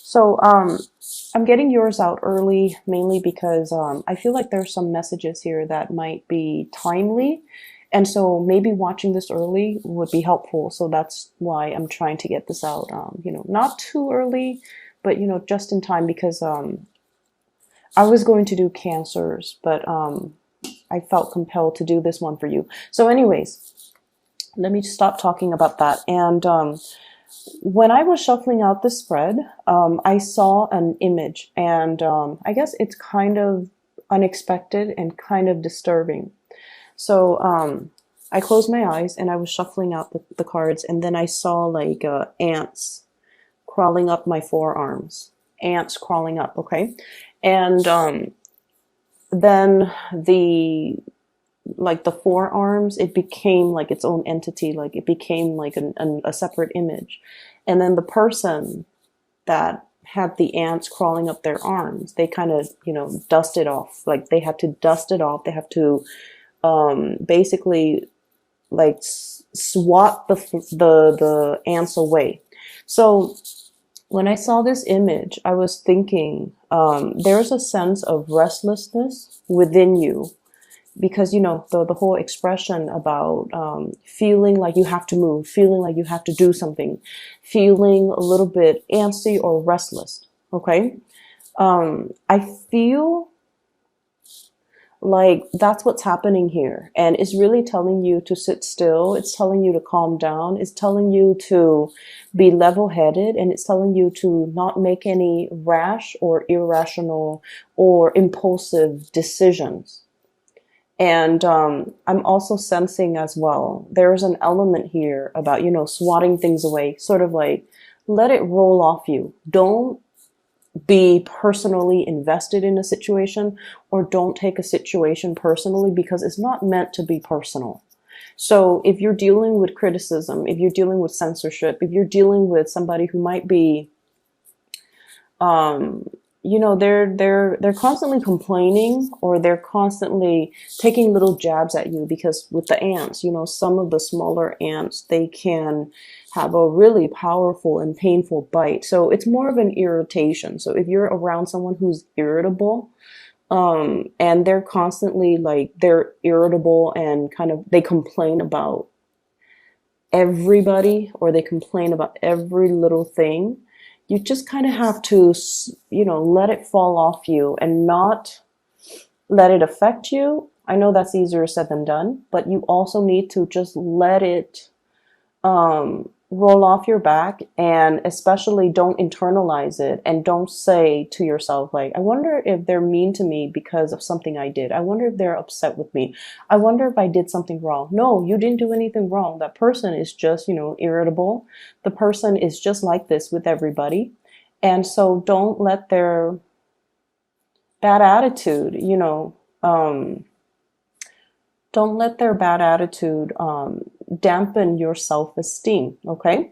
So, I'm getting yours out early mainly because I feel like there's some messages here that might be timely. And so maybe watching this early would be helpful. So that's why I'm trying to get this out, not too early, but, just in time because I was going to do cancers, but I felt compelled to do this one for you. So anyways, let me stop talking about that. And when I was shuffling out the spread, I saw an image, and I guess it's kind of unexpected and kind of disturbing. So I closed my eyes and I was shuffling out the cards, and then I saw like ants crawling up my forearms. Ants crawling up, okay? And then the forearms, it became like its own entity, like it became like a separate image. And then the person that had the ants crawling up their arms, they kind of, dust it off. Like they have to dust it off. They have to basically like swat the ants away. So when I saw this image, I was thinking there's a sense of restlessness within you because the whole expression about feeling like you have to move, feeling like you have to do something, feeling a little bit antsy or restless. Okay, I feel like that's what's happening here, and it's really telling you to sit still. It's telling you to calm down. It's telling you to be level-headed, and it's telling you to not make any rash or irrational or impulsive decisions. And I'm also sensing as well, there's an element here about, swatting things away, sort of like let it roll off you. Don't be personally invested in a situation, or don't take a situation personally, because it's not meant to be personal. So if you're dealing with criticism, if you're dealing with censorship, if you're dealing with somebody who might be they're constantly complaining, or they're constantly taking little jabs at you, because with the ants, some of the smaller ants, they can have a really powerful and painful bite. So it's more of an irritation. So if you're around someone who's irritable, and they're constantly like, they're irritable and kind of, they complain about everybody, or they complain about every little thing, you just kind of have to, let it fall off you and not let it affect you. I know that's easier said than done, but you also need to just let it roll off your back, and especially don't internalize it, and don't say to yourself, like, I wonder if they're mean to me because of something I did. I wonder if they're upset with me. I wonder if I did something wrong. No, you didn't do anything wrong. That person is just, irritable. The person is just like this with everybody. And so don't let their bad attitude, don't let their bad attitude dampen your self-esteem, okay?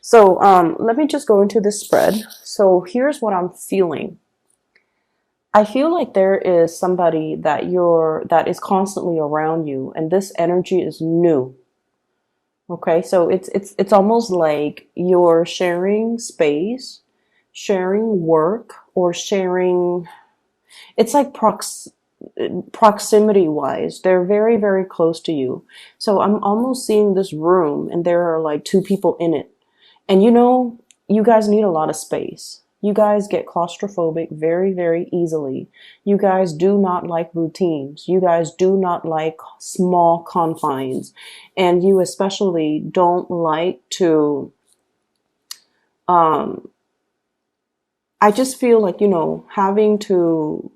So let me just go into this spread. So here's what I'm feeling. I feel like there is somebody that is constantly around you, and this energy is new. Okay, so it's almost like you're sharing space, sharing work, or sharing. It's like proximity wise, they're very, very close to you. So I'm almost seeing this room, and there are like two people in it. And you guys need a lot of space. You guys get claustrophobic very, very easily. You guys do not like routines. You guys do not like small confines. And you especially don't like to, I just feel like, having to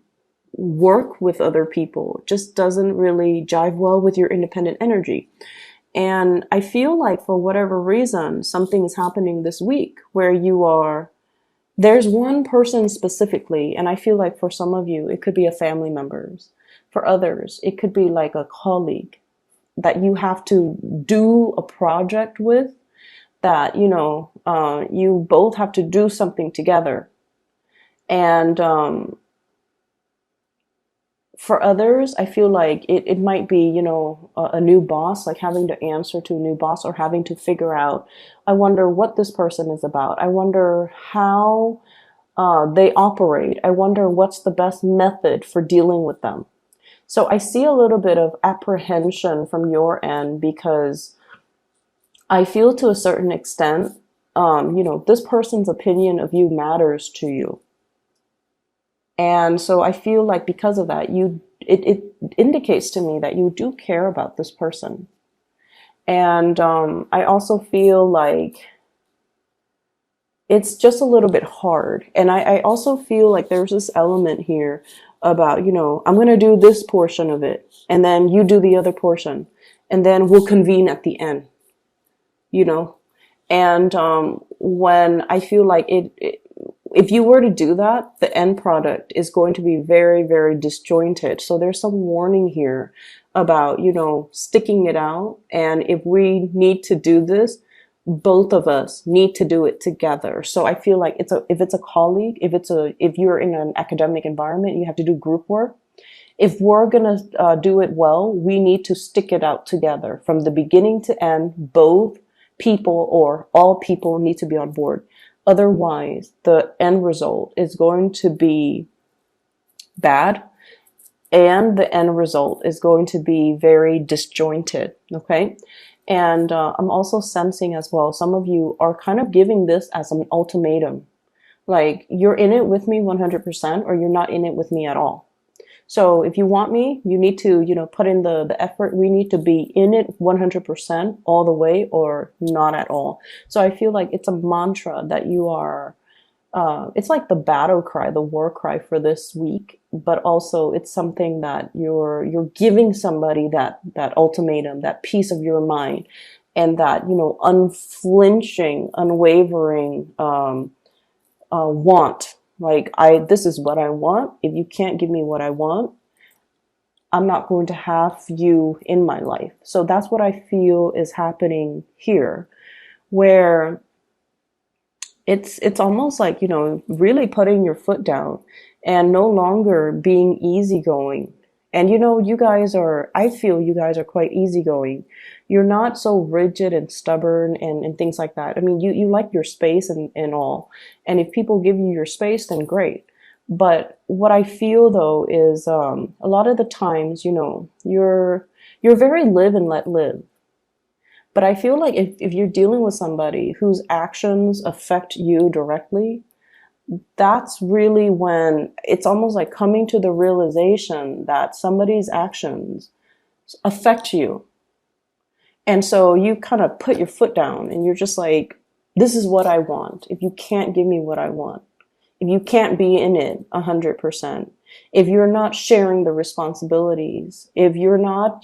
work with other people just doesn't really jive well with your independent energy. And I feel like for whatever reason, something is happening this week where there's one person specifically, and I feel like for some of you, it could be a family member. For others, it could be like a colleague that you have to do a project with, that, you both have to do something together. And, for others, I feel like it might be, a new boss, like having to answer to a new boss, or having to figure out, I wonder what this person is about. I wonder how they operate. I wonder what's the best method for dealing with them. So I see a little bit of apprehension from your end because I feel to a certain extent, this person's opinion of you matters to you. And so I feel like because of that, it indicates to me that you do care about this person. And I also feel like it's just a little bit hard. And I also feel like there's this element here about, I'm going to do this portion of it, and then you do the other portion, and then we'll convene at the end, you know? And when I feel like if you were to do that, the end product is going to be very, very disjointed. So there's some warning here about, sticking it out. And if we need to do this, both of us need to do it together. So I feel like if it's a colleague, if you're in an academic environment, you have to do group work. If we're going to do it well, we need to stick it out together from the beginning to end. Both people or all people need to be on board. Otherwise, the end result is going to be bad, and the end result is going to be very disjointed. Okay. And I'm also sensing as well, some of you are kind of giving this as an ultimatum. Like, you're in it with me 100%, or you're not in it with me at all. So if you want me, you need to, put in the effort. We need to be in it 100% all the way, or not at all. So I feel like it's a mantra that you are, it's like the battle cry, the war cry for this week, but also it's something that you're giving somebody that ultimatum, that piece of your mind, and that, unflinching, unwavering, want. Like, this is what I want. If you can't give me what I want, I'm not going to have you in my life. So that's what I feel is happening here, where it's almost like, really putting your foot down and no longer being easygoing. And, I feel you guys are quite easygoing. You're not so rigid and stubborn and things like that. I mean, you like your space and all. And if people give you your space, then great. But what I feel though is, a lot of the times, you're very live and let live. But I feel like if you're dealing with somebody whose actions affect you directly, that's really when it's almost like coming to the realization that somebody's actions affect you. And so you kind of put your foot down and you're just like, this is what I want. If you can't give me what I want, if you can't be in it 100%, if you're not sharing the responsibilities, if you're not,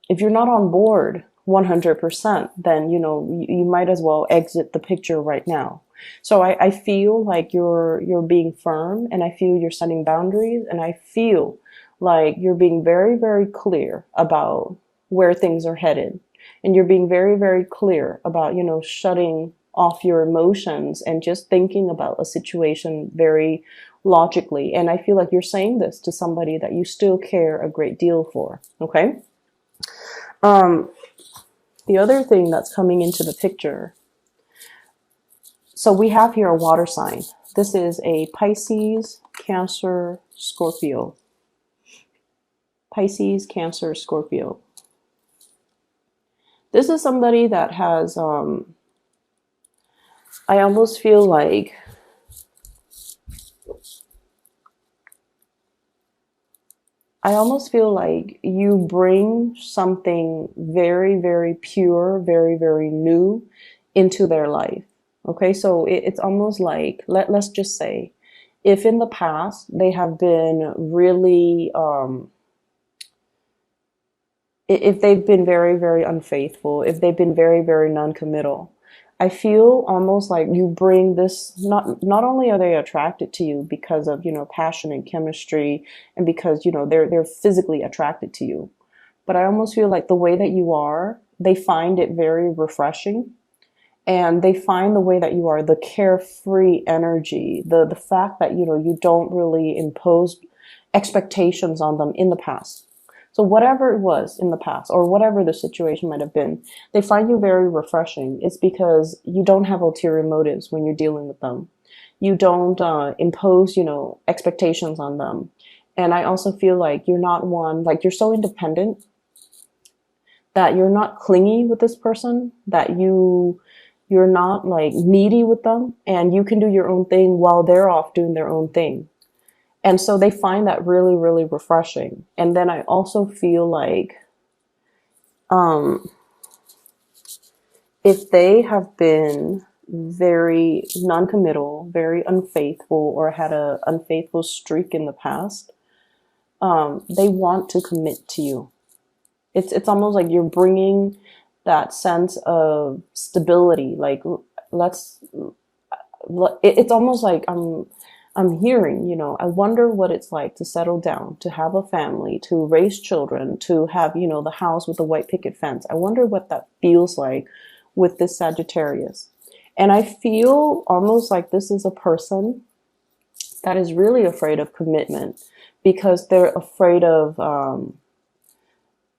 if you're not on board 100%, then, you might as well exit the picture right now. So I feel like you're being firm, and I feel you're setting boundaries, and I feel like you're being very, very clear about where things are headed. And you're being very, very clear about, shutting off your emotions and just thinking about a situation very logically. And I feel like you're saying this to somebody that you still care a great deal for. Okay. The other thing that's coming into the picture. So we have here a water sign. This is a Pisces, Cancer, Scorpio. Pisces, Cancer, Scorpio. This is somebody that has, I almost feel like you bring something very, very pure, very, very new into their life. Okay, so it's almost like, let's just say, if in the past they have been really, if they've been very, very unfaithful, if they've been very, very non-committal, I feel almost like you bring this, not only are they attracted to you because of, passion and chemistry, and because, they're physically attracted to you, but I almost feel like the way that you are, they find it very refreshing. And they find the way that you are, the carefree energy, the fact that, you don't really impose expectations on them in the past. So whatever it was in the past or whatever the situation might have been, they find you very refreshing. It's because you don't have ulterior motives when you're dealing with them. You don't impose, expectations on them. And I also feel like you're not one, like you're so independent that you're not clingy with this person, that you're not like needy with them, and you can do your own thing while they're off doing their own thing. And so they find that really, really refreshing. And then I also feel like um, if they have been very non-committal, very unfaithful, or had a unfaithful streak in the past, they want to commit to you. It's almost like you're bringing that sense of stability. Like let's. It's almost like I'm hearing. I wonder what it's like to settle down, to have a family, to raise children, to have the house with the white picket fence. I wonder what that feels like with this Sagittarius. And I feel almost like this is a person that is really afraid of commitment because they're afraid of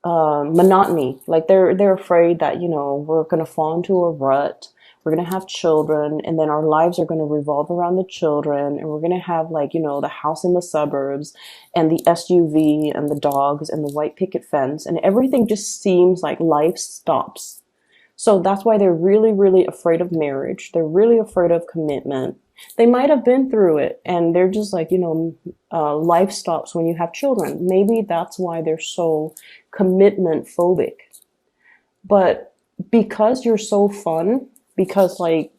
monotony. Like they're afraid that we're gonna fall into a rut. We're gonna have children, and then our lives are gonna revolve around the children, and we're gonna have like the house in the suburbs, and the SUV, and the dogs, and the white picket fence, and everything just seems like life stops. So that's why they're really, really afraid of marriage. They're really afraid of commitment. They might have been through it and they're just like, life stops when you have children. Maybe that's why they're so commitment phobic. But because you're so fun, because like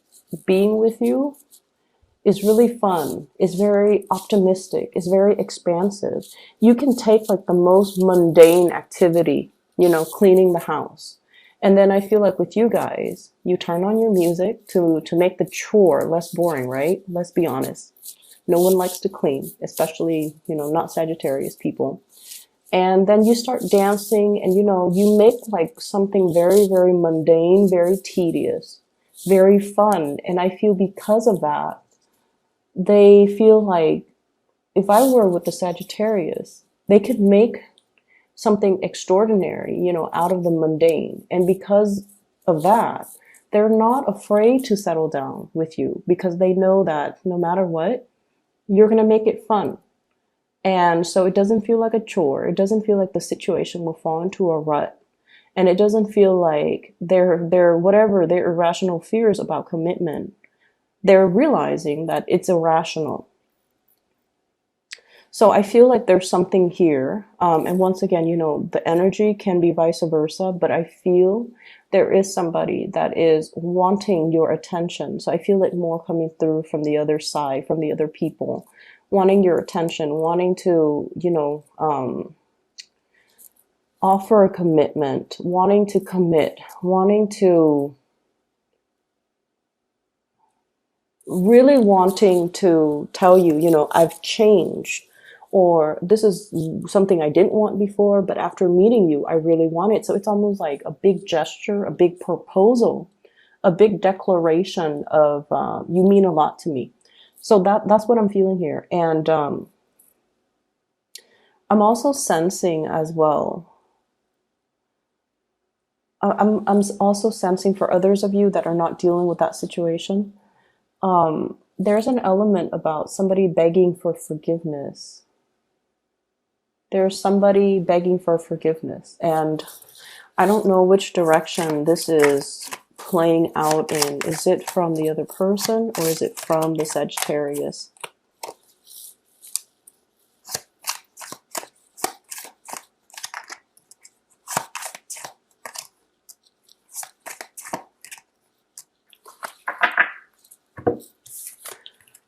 being with you is really fun, it's very optimistic, it's very expansive. You can take like the most mundane activity, cleaning the house. And then I feel like with you guys, you turn on your music to make the chore less boring, right? Let's be honest. No one likes to clean, especially, not Sagittarius people. And then you start dancing and, you make like something very, very mundane, very tedious, very fun. And I feel because of that, they feel like if I were with the Sagittarius, they could make something extraordinary, out of the mundane. And because of that, they're not afraid to settle down with you because they know that no matter what, you're going to make it fun. And so it doesn't feel like a chore. It doesn't feel like the situation will fall into a rut. And it doesn't feel like they're whatever their irrational fears about commitment, they're realizing that it's irrational. So I feel like there's something here. And once again, the energy can be vice versa, but I feel there is somebody that is wanting your attention. So I feel it more coming through from the other side, from the other people, wanting your attention, wanting to, offer a commitment, wanting to commit, wanting to really wanting to tell you, I've changed. Or this is something I didn't want before, but after meeting you, I really want it. So it's almost like a big gesture, a big proposal, a big declaration of you mean a lot to me. So that's what I'm feeling here. And I'm also sensing as well. I'm also sensing for others of you that are not dealing with that situation. There's an element about somebody begging for forgiveness. There's somebody begging for forgiveness. And I don't know which direction this is playing out in. Is it from the other person or is it from the Sagittarius?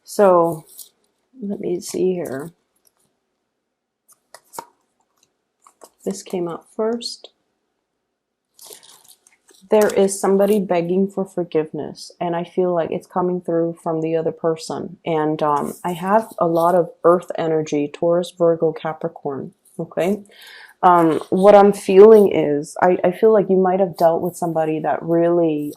So let me see here. This came out first. There is somebody begging for forgiveness, and I feel like it's coming through from the other person. And I have a lot of earth energy, Taurus, Virgo, Capricorn. Okay. What I'm feeling is I feel like you might have dealt with somebody that really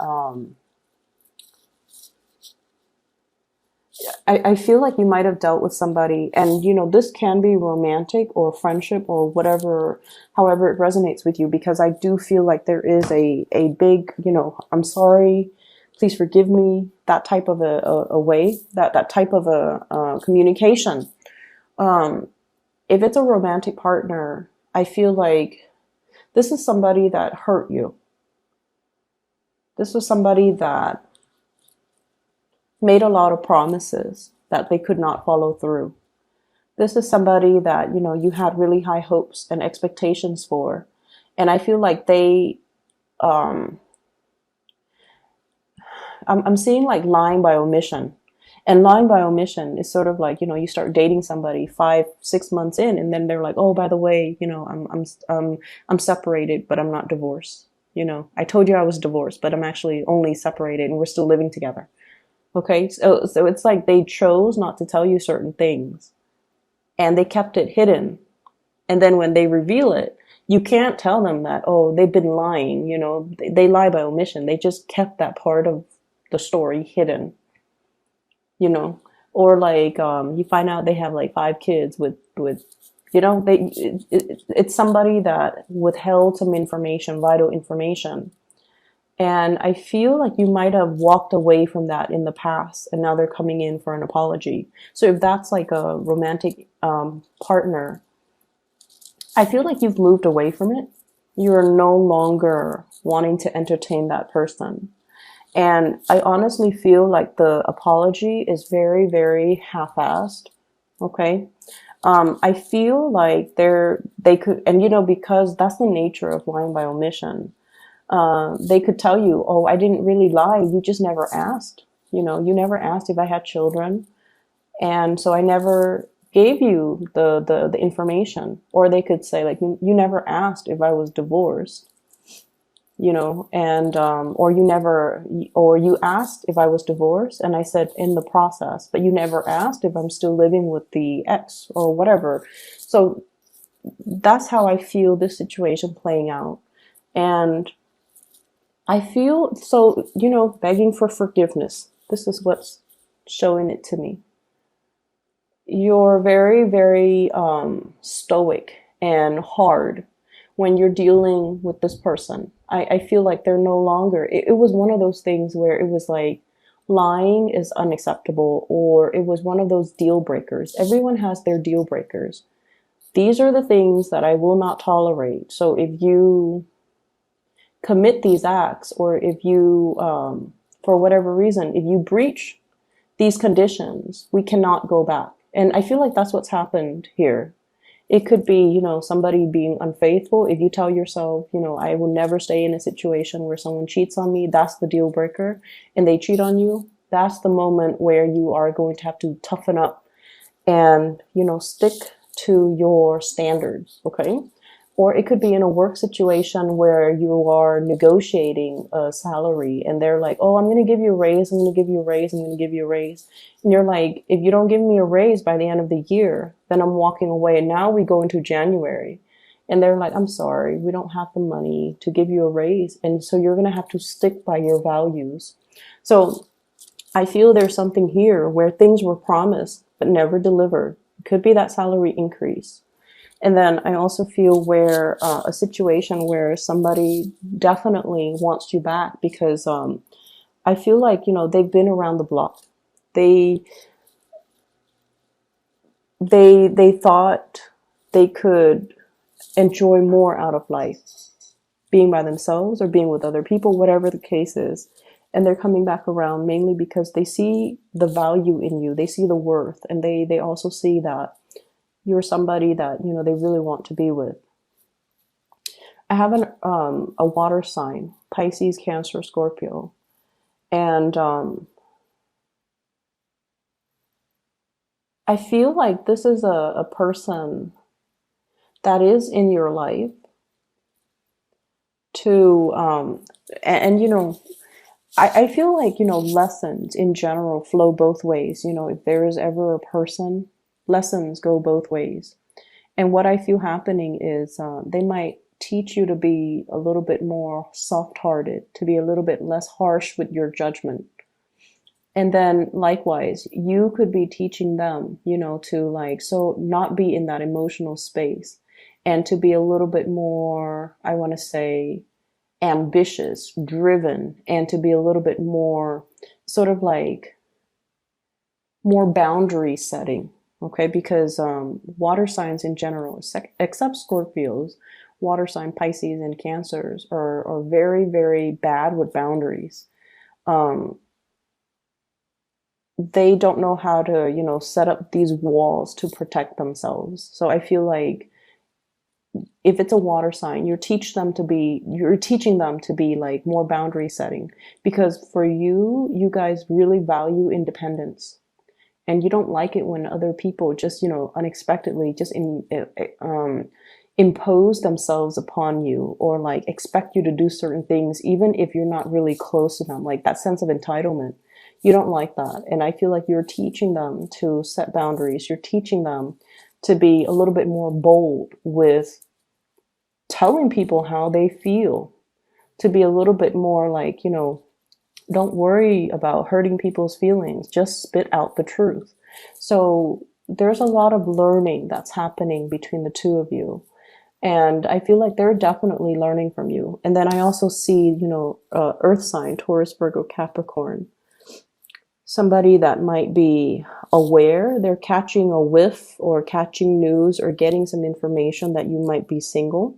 I feel like you might have dealt with somebody, and this can be romantic or friendship or whatever, however it resonates with you, because I do feel like there is a big, I'm sorry, please forgive me, that type of a way, that type of a communication. Um, if it's a romantic partner, I feel like this is somebody that hurt you. This was somebody that made a lot of promises that they could not follow through. This is somebody that, you had really high hopes and expectations for. And I feel like um, I'm seeing like lying by omission. And lying by omission is sort of like, you start dating somebody 5, 6 months in, and then they're like, oh, by the way, I'm separated, but I'm not divorced. I told you I was divorced, but I'm actually only separated and we're still living together. Okay. So it's like they chose not to tell you certain things and they kept it hidden. And then when they reveal it, you can't tell them that, oh, they've been lying. They lie by omission. They just kept that part of the story hidden, you know, or like, you find out they have like 5 kids with, it's somebody that withheld some information, vital information. And I feel like you might have walked away from that in the past, and now they're coming in for an apology. So if that's like a romantic partner, I feel like you've moved away from it. You're no longer wanting to entertain that person. And I honestly feel like the apology is very, very half-assed. Okay. I feel like they could, and because that's the nature of lying by omission. They could tell you, oh, I didn't really lie. You just never asked. You never asked if I had children. And so I never gave you the information. Or they could say, like, you never asked if I was divorced, and, or you asked if I was divorced. And I said in the process, but you never asked if I'm still living with the ex or whatever. So that's how I feel this situation playing out. And I feel so, begging for forgiveness. This is what's showing it to me. You're very, very stoic and hard when you're dealing with this person. I feel like they're no longer, it was one of those things where it was like lying is unacceptable, or it was one of those deal breakers. Everyone has their deal breakers. These are the things that I will not tolerate. So if you commit these acts, or if you, for whatever reason, if you breach these conditions, we cannot go back. And I feel like that's what's happened here. It could be, somebody being unfaithful. If you tell yourself, I will never stay in a situation where someone cheats on me, that's the deal breaker, and they cheat on you, that's the moment where you are going to have to toughen up and, stick to your standards, okay? Or it could be in a work situation where you are negotiating a salary and they're like, oh, I'm going to give you a raise. I'm going to give you a raise. I'm going to give you a raise. And you're like, if you don't give me a raise by the end of the year, then I'm walking away. And now we go into January and they're like, I'm sorry, we don't have the money to give you a raise. And so you're going to have to stick by your values. So I feel there's something here where things were promised but never delivered. It could be that salary increase. And then I also feel where a situation where somebody definitely wants you back because I feel like, they've been around the block. They thought they could enjoy more out of life, being by themselves or being with other people, whatever the case is. And they're coming back around mainly because they see the value in you. They see the worth, and they also see that you're somebody that, they really want to be with. I have a water sign, Pisces, Cancer, Scorpio. And I feel like this is a person that is in your life to, I feel like, lessons in general flow both ways. If there is ever a person, lessons go both ways. And what I feel happening is they might teach you to be a little bit more soft-hearted, to be a little bit less harsh with your judgment. And then likewise, you could be teaching them, to like, so not be in that emotional space and to be a little bit more, I want to say, ambitious, driven, and to be a little bit more sort of like more boundary setting. Okay, because water signs in general, except Scorpios, water sign Pisces and Cancers are very, very bad with boundaries. Um, they don't know how to, set up these walls to protect themselves. So I feel like if it's a water sign, you're teaching them to be like more boundary setting, because for you guys really value independence, and you don't like it when other people just, unexpectedly just impose themselves upon you, or like expect you to do certain things, even if you're not really close to them, like that sense of entitlement. You don't like that. And I feel like you're teaching them to set boundaries. You're teaching them to be a little bit more bold with telling people how they feel, to be a little bit more like, don't worry about hurting people's feelings, just spit out the truth. So there's a lot of learning that's happening between the two of you. And I feel like they're definitely learning from you. And then I also see, earth sign, Taurus, Virgo, Capricorn. Somebody that might be aware, they're catching a whiff or catching news or getting some information that you might be single.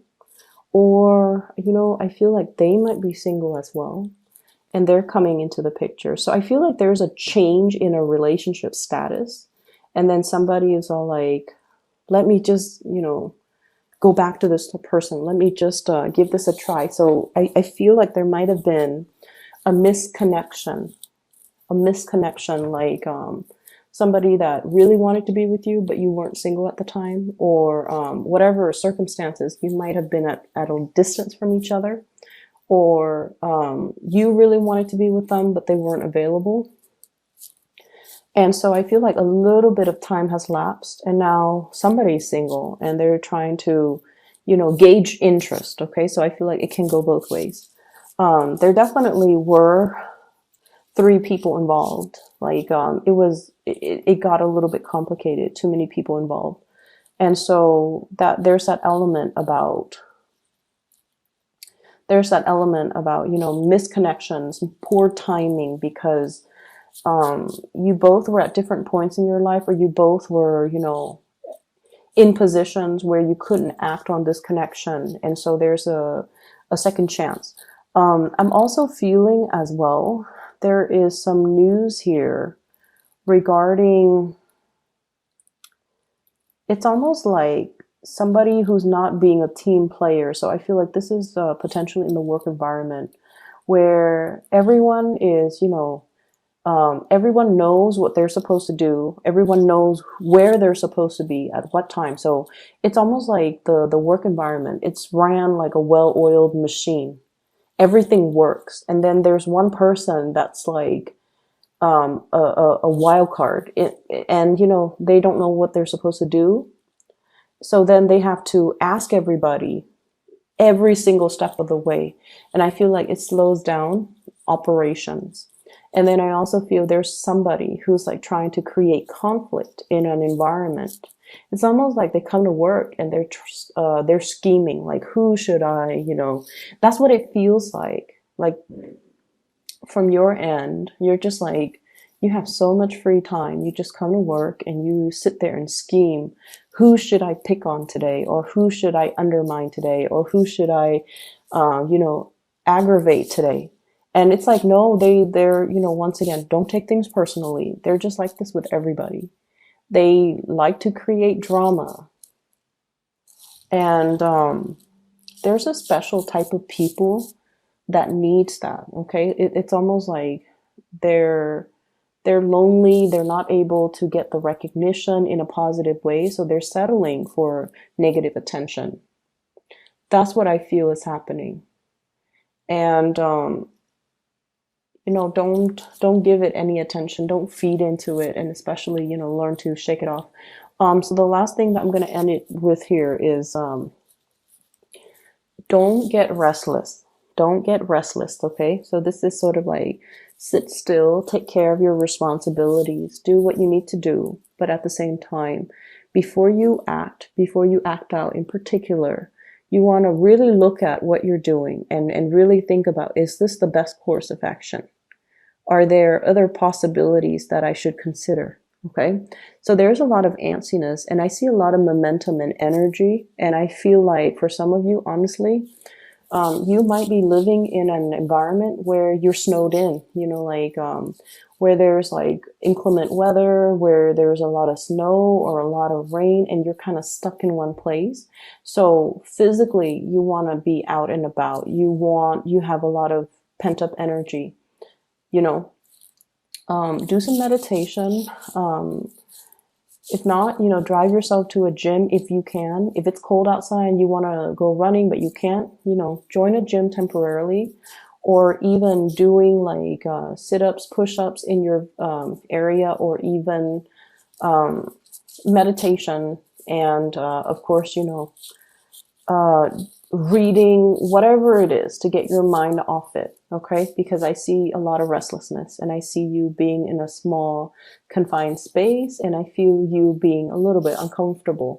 Or, I feel like they might be single as well, and they're coming into the picture. So I feel like there's a change in a relationship status. And then somebody is all like, let me just, go back to this person. Let me just give this a try. So I feel like there might have been a misconnection, like somebody that really wanted to be with you, but you weren't single at the time, or whatever circumstances, you might have been at a distance from each other, or you really wanted to be with them, but they weren't available. And so I feel like a little bit of time has lapsed, and now somebody's single and they're trying to, gauge interest. Okay, so I feel like it can go both ways. There definitely were 3 people involved. Like it got a little bit complicated, too many people involved. And so there's that element about misconnections, poor timing, because you both were at different points in your life, or you both were, in positions where you couldn't act on this connection. And so there's a second chance. I'm also feeling as well, there is some news here regarding, it's almost like somebody who's not being a team player. So I feel like this is potentially in the work environment where everyone is, everyone knows what they're supposed to do. Everyone knows where they're supposed to be at what time. So it's almost like the work environment, it's ran like a well-oiled machine. Everything works. And then there's one person that's like a wild card, and they don't know what they're supposed to do. So then they have to ask everybody every single step of the way. And I feel like it slows down operations. And then I also feel there's somebody who's like trying to create conflict in an environment. It's almost like they come to work and they're scheming, like, who should I, that's what it feels like. Like from your end, you're just like, you have so much free time. You just come to work and you sit there and scheme. Who should I pick on today? Or who should I undermine today? Or who should I, aggravate today? And it's like, no, they're, once again, don't take things personally. They're just like this with everybody. They like to create drama. And there's a special type of people that needs that, okay? It's almost like they're lonely. They're not able to get the recognition in a positive way. So they're settling for negative attention. That's what I feel is happening. And, don't give it any attention. Don't feed into it. And especially, learn to shake it off. So the last thing that I'm going to end it with here is, don't get restless. Don't get restless. Okay. So this is sort of like Sit still, take care of your responsibilities, do what you need to do. But at the same time, before you act out in particular, you want to really look at what you're doing and really think about, is this the best course of action? Are there other possibilities that I should consider? Okay. So there's a lot of antsiness and I see a lot of momentum and energy. And I feel like for some of you, honestly, you might be living in an environment where you're snowed in, where there's like inclement weather, where there's a lot of snow or a lot of rain, and you're kind of stuck in one place. So physically, you want to be out and about. You have a lot of pent up energy, you know. Do some meditation. If not, drive yourself to a gym if you can. If it's cold outside and you want to go running, but you can't, join a gym temporarily, or even doing like sit-ups, push-ups in your area, or even meditation. And of course, uh, reading, whatever it is to get your mind off it. Okay. Because I see a lot of restlessness and I see you being in a small confined space and I feel you being a little bit uncomfortable.